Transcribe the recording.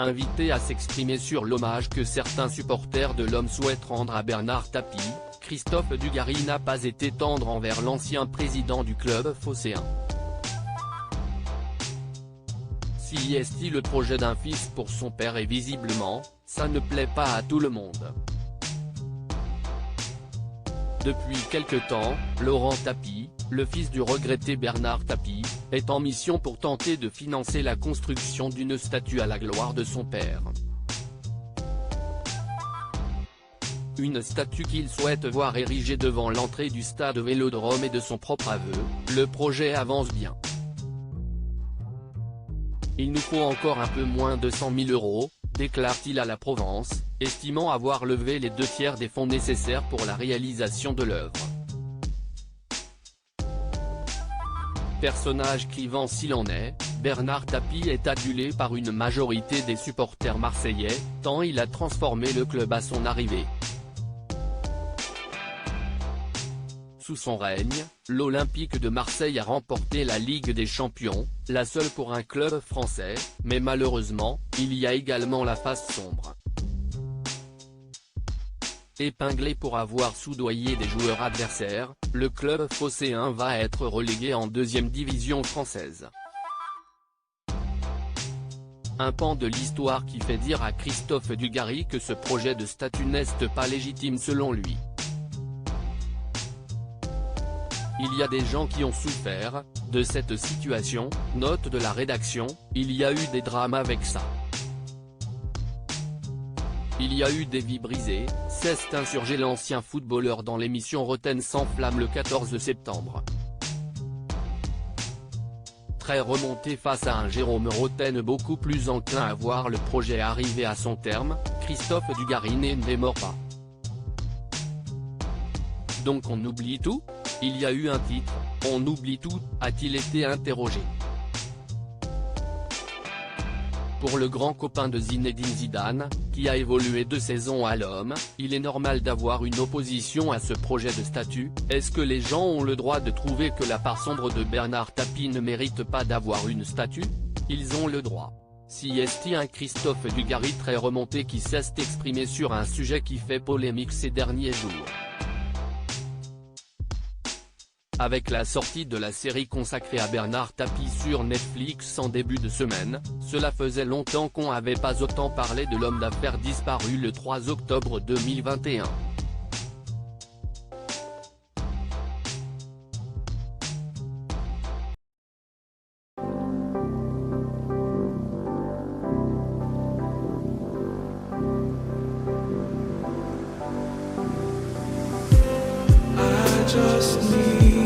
Invité à s'exprimer sur l'hommage que certains supporters de l'homme souhaitent rendre à Bernard Tapie, Christophe Dugarry n'a pas été tendre envers l'ancien président du club phocéen. Si est-il le projet d'un fils pour son père et visiblement, ça ne plaît pas à tout le monde. Depuis quelque temps, Laurent Tapie, le fils du regretté Bernard Tapie, est en mission pour tenter de financer la construction d'une statue à la gloire de son père. Une statue qu'il souhaite voir érigée devant l'entrée du stade Vélodrome et de son propre aveu, le projet avance bien. Il nous faut encore un peu moins de 100 000 €, déclare-t-il à la Provence, estimant avoir levé les 2/3 des fonds nécessaires pour la réalisation de l'œuvre. Personnage clivant s'il en est, Bernard Tapie est adulé par une majorité des supporters marseillais, tant il a transformé le club à son arrivée. Sous son règne, l'Olympique de Marseille a remporté la Ligue des Champions, la seule pour un club français, mais malheureusement, il y a également la face sombre. Épinglé pour avoir soudoyé des joueurs adversaires, le club phocéen va être relégué en 2e division française. Un pan de l'histoire qui fait dire à Christophe Dugarry que ce projet de statue n'est pas légitime selon lui. Il y a des gens qui ont souffert de cette situation, note de la rédaction, il y a eu des drames avec ça. Il y a eu des vies brisées, s'est insurgé l'ancien footballeur dans l'émission Roten sans flamme le 14 septembre. Très remonté face à un Jérôme Roten beaucoup plus enclin à voir le projet arriver à son terme, Christophe Dugarry ne démord pas. Donc on oublie tout ? Il y a eu un titre, on oublie tout, a-t-il été interrogé. Pour le grand copain de Zinedine Zidane, qui a évolué 2 saisons à l'Homme, il est normal d'avoir une opposition à ce projet de statue. Est-ce que les gens ont le droit de trouver que la part sombre de Bernard Tapie ne mérite pas d'avoir une statue? Ils ont le droit. Si est-il un Christophe Dugarry très remonté qui s'est exprimé sur un sujet qui fait polémique ces derniers jours. Avec la sortie de la série consacrée à Bernard Tapie sur Netflix en début de semaine, cela faisait longtemps qu'on n'avait pas autant parlé de l'homme d'affaires disparu le 3 octobre 2021. I just need